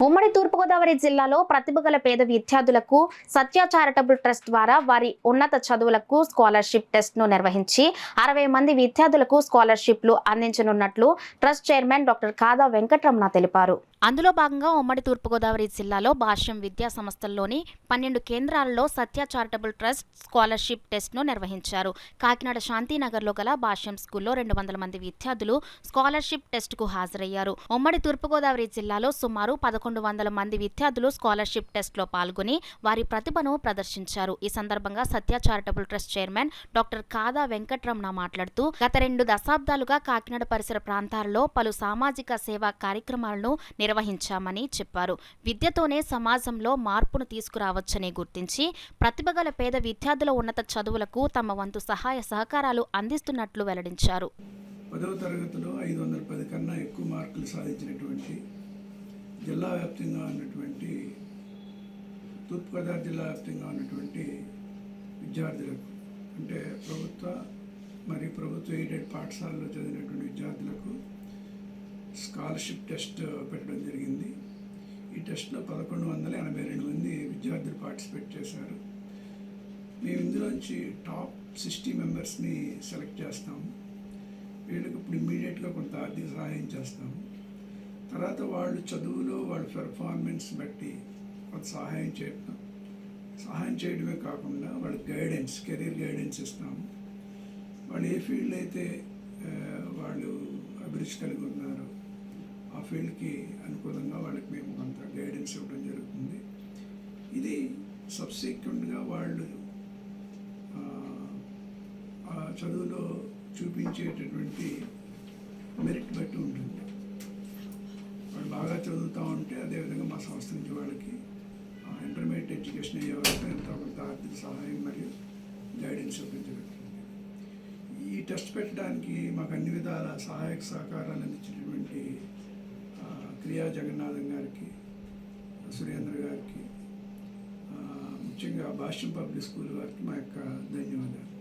ఉమ్మడి తూర్పుగోదావరి జిల్లాలో ప్రతిభ గల పేద విద్యార్థులకు సత్య చారిటబుల్ ట్రస్ట్ ద్వారా వారి ఉన్నత చదువులకు స్కాలర్షిప్ టెస్ట్ ను నిర్వహించి 60 మంది విద్యార్థులకు స్కాలర్షిప్లు అందించనున్నట్లు ట్రస్ట్ చైర్మన్ డాక్టర్ కాదా వెంకటరమణ తెలిపారు. అందులో భాగంగా ఉమ్మడి తూర్పుగోదావరి జిల్లాలో భాష్యం విద్యా సంస్థల్లోని 12 కేంద్రాలలో సత్య చారిటబుల్ ట్రస్ట్ స్కాలర్షిప్ టెస్ట్ ను నిర్వహించారు. కాకినాడ శాంతినగర్లో గల భాష్యం స్కూల్లో 200 మంది విద్యార్థులు స్కాలర్షిప్ టెస్ట్ కు హాజరయ్యారు. ఉమ్మడి తూర్పుగోదావరి జిల్లాలో సుమారు 1100 మంది విద్యార్థులు స్కాలర్షిప్ టెస్ట్ లో పాల్గొని వారి ప్రతిభను ప్రదర్శించారు. ఈ సందర్భంగా సత్య చారిటబుల్ ట్రస్ట్ చైర్మన్ డాక్టర్ కాదా వెంకటరమణ మాట్లాడుతూ గత 2 దశాబ్దాలుగా కాకినాడ పరిసర ప్రాంతాలలో పలు సామాజిక సేవా కార్యక్రమాలను నిర్వహించామని చెప్పారు. విద్యతోనే సమాజంలో మార్పును తీసుకురావచ్చని గుర్తించి ప్రతిభగల పేద విద్యార్థుల ఉన్నత చదువులకు తమ వంతు సహాయ సహకారాలు అందిస్తున్నట్లు వెల్లడించారు. 10వ తరగతిలో 510 కన్నా ఎక్కువ మార్కులు సాధించినటువంటి జిల్లా వ్యాప్తంగా ఉన్నటువంటి తూర్పుగోదావరి జిల్లా వ్యాప్తంగా ఉన్నటువంటి విద్యార్థులకు అంటే ప్రభుత్వ మరియు ప్రభుత్వ ఎయిడెడ్ పాఠశాలలో చదివినటువంటి విద్యార్థులకు స్కాలర్షిప్ టెస్ట్ పెట్టడం జరిగింది. ఈ టెస్ట్లో 1182 మంది విద్యార్థులు పార్టిసిపేట్ చేశారు. మేము ఇందులోంచి టాప్ 60 మెంబర్స్ని సెలెక్ట్ చేస్తాము. వీళ్ళకి ఇప్పుడు ఇమ్మీడియట్గా కొంత ఆర్థిక సహాయం చేస్తాము. తర్వాత వాళ్ళు చదువులో వాళ్ళ పెర్ఫార్మెన్స్ బట్టి కొంత సహాయం చేయడమే కాకుండా వాళ్ళకి గైడెన్స్, కెరీర్ గైడెన్స్ ఇస్తాము. వాళ్ళు ఏ ఫీల్డ్ అయితే వాళ్ళు అభిరుచి కలిగి ఉన్నారో ఆ ఫీల్డ్కి అనుకూలంగా వాళ్ళకి మేము కొంత గైడెన్స్ ఇవ్వడం జరుగుతుంది. ఇది సబ్సిక్వెంట్గా వాళ్ళు ఆ చదువులో చూపించేటటువంటి మెరిట్ బట్టి ఉంటుంది. వాళ్ళు బాగా చదువుతూ ఉంటే అదేవిధంగా మా సంస్థ నుంచి వాళ్ళకి ఇంటర్మీడియట్ ఎడ్యుకేషన్ అయ్యే వరకు ఎంతో కొంత ఆర్థిక సహాయం మరియు గైడెన్స్ ఇవ్వడం జరుగుతుంది. ఈ టెస్ట్ పెట్టడానికి మాకు అన్ని విధాల సహాయక సహకారాలు అందించినటువంటి క్రియా జగన్నాథం గారికి, సురేంద్ర గారికి, ముఖ్యంగా భాష్యం పబ్లిక్ స్కూల్ వారికి మా యొక్క ధన్యవాదాలు.